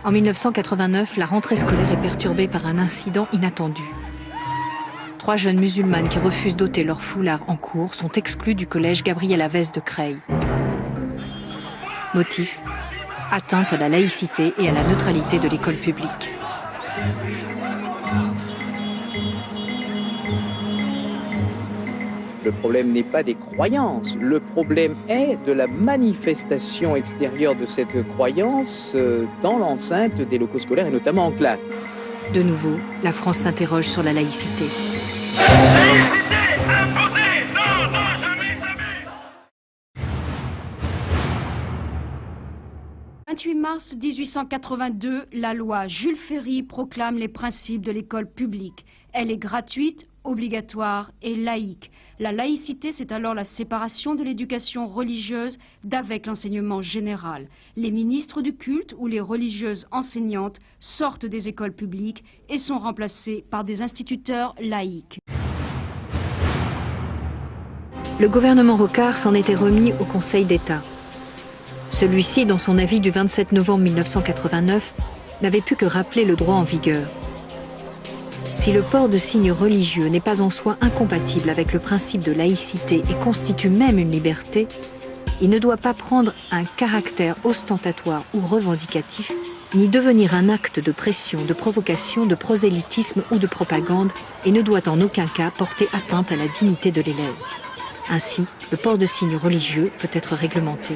En 1989, la rentrée scolaire est perturbée par un incident inattendu. 3 jeunes musulmanes qui refusent d'ôter leur foulard en cours sont exclues du collège Gabriel Havès de Creil. Motif : atteinte à la laïcité et à la neutralité de l'école publique. Le problème n'est pas des croyances, le problème est de la manifestation extérieure de cette croyance dans l'enceinte des locaux scolaires et notamment en classe. De nouveau, la France s'interroge sur la laïcité. Laïcité imposée, non, non, jamais, jamais. 28 mars 1882, la loi Jules Ferry proclame les principes de l'école publique. Elle est gratuite, obligatoire et laïque. La laïcité, c'est alors la séparation de l'éducation religieuse d'avec l'enseignement général. Les ministres du culte ou les religieuses enseignantes sortent des écoles publiques et sont remplacés par des instituteurs laïques. Le gouvernement Rocard s'en était remis au Conseil d'État. Celui-ci, dans son avis du 27 novembre 1989, n'avait pu que rappeler le droit en vigueur. Si le port de signes religieux n'est pas en soi incompatible avec le principe de laïcité et constitue même une liberté, il ne doit pas prendre un caractère ostentatoire ou revendicatif, ni devenir un acte de pression, de provocation, de prosélytisme ou de propagande, et ne doit en aucun cas porter atteinte à la dignité de l'élève. Ainsi, le port de signes religieux peut être réglementé.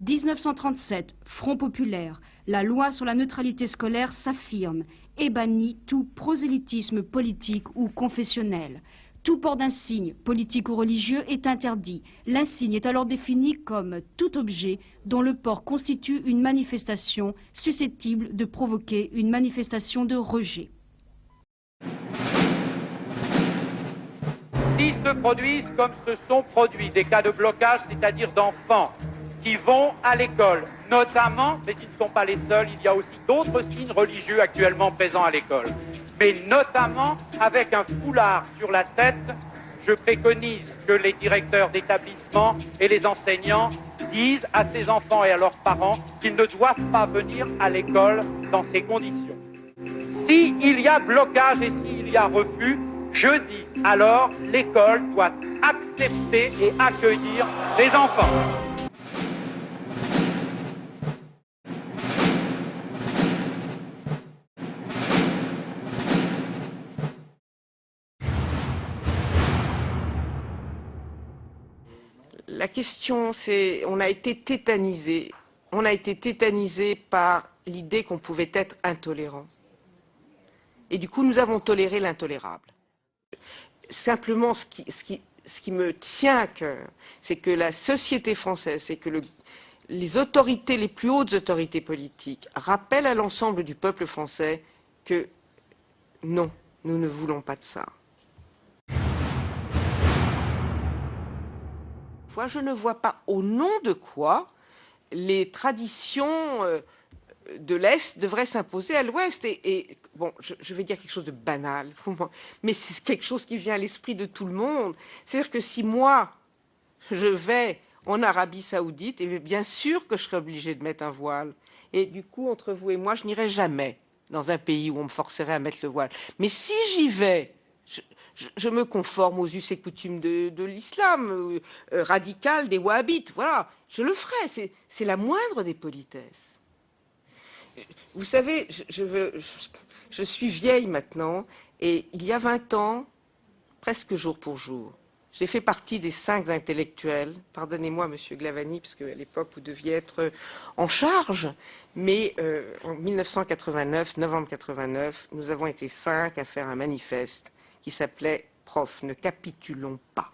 1937, Front populaire. La loi sur la neutralité scolaire s'affirme et bannit tout prosélytisme politique ou confessionnel. Tout port d'insigne, politique ou religieux, est interdit. L'insigne est alors défini comme tout objet dont le port constitue une manifestation susceptible de provoquer une manifestation de rejet. Si se produisent comme se sont produits des cas de blocage, c'est-à-dire d'enfants qui vont à l'école, notamment, mais ils ne sont pas les seuls, il y a aussi d'autres signes religieux actuellement présents à l'école, mais notamment avec un foulard sur la tête, je préconise que les directeurs d'établissement et les enseignants disent à ces enfants et à leurs parents qu'ils ne doivent pas venir à l'école dans ces conditions. S'il y a blocage et s'il y a refus, je dis alors l'école doit accepter et accueillir ces enfants. La question, c'est, on a été tétanisé. On a été tétanisé par l'idée qu'on pouvait être intolérant. Et du coup, nous avons toléré l'intolérable. Simplement, ce qui me tient à cœur, c'est que la société française, c'est que les autorités, les plus hautes autorités politiques, rappellent à l'ensemble du peuple français que non, nous ne voulons pas de ça. Je ne vois pas au nom de quoi les traditions de l'Est devraient s'imposer à l'Ouest. Et bon, je vais dire quelque chose de banal, mais c'est quelque chose qui vient à l'esprit de tout le monde. C'est-à-dire que si moi, je vais en Arabie Saoudite, et bien sûr que je serai obligée de mettre un voile. Et du coup, entre vous et moi, je n'irai jamais dans un pays où on me forcerait à mettre le voile. Mais si j'y vais, je me conforme aux us et coutumes de l'islam radical, des wahhabites. Voilà, je le ferai. C'est la moindre des politesses. Vous savez, je suis vieille maintenant, et il y a 20 ans, presque jour pour jour, j'ai fait partie des 5 intellectuels. Pardonnez-moi, Monsieur Glavany, parce qu'à l'époque, vous deviez être en charge. Mais en 1989, novembre 89, nous avons été 5 à faire un manifeste qui s'appelait « Prof, ne capitulons pas ».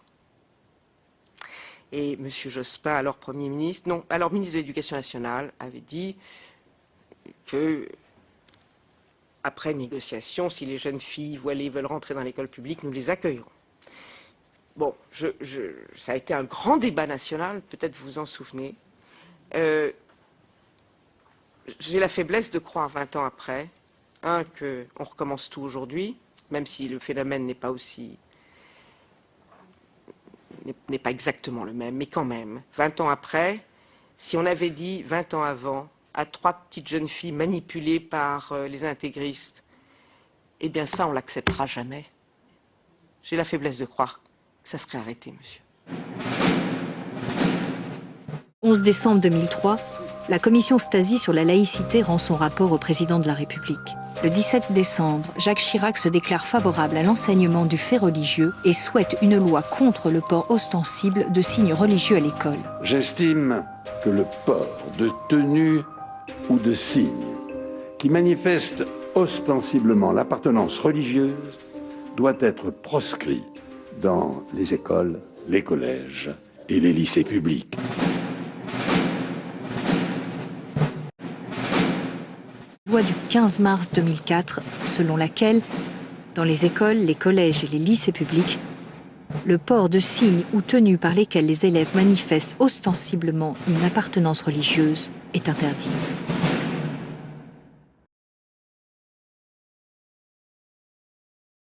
Et M. Jospin, alors Premier ministre, non, alors ministre de l'Éducation nationale, avait dit que, après négociation, si les jeunes filles voilées veulent rentrer dans l'école publique, nous les accueillerons. Bon, ça a été un grand débat national, peut-être vous vous en souvenez. J'ai la faiblesse de croire 20 ans après, qu'on recommence tout aujourd'hui, même si le phénomène n'est pas exactement le même, mais quand même, 20 ans après, Si on avait dit 20 ans avant à 3 petites jeunes filles manipulées par les intégristes, eh bien ça, on l'acceptera jamais. J'ai la faiblesse de croire que ça serait arrêté, monsieur. 11 décembre 2003, la commission Stasi sur la laïcité rend son rapport au président de la République. Le 17 décembre, Jacques Chirac se déclare favorable à l'enseignement du fait religieux et souhaite une loi contre le port ostensible de signes religieux à l'école. J'estime que le port de tenues ou de signes qui manifestent ostensiblement l'appartenance religieuse doit être proscrit dans les écoles, les collèges et les lycées publics. Loi du 15 mars 2004, selon laquelle, dans les écoles, les collèges et les lycées publics, le port de signes ou tenues par lesquels les élèves manifestent ostensiblement une appartenance religieuse est interdit.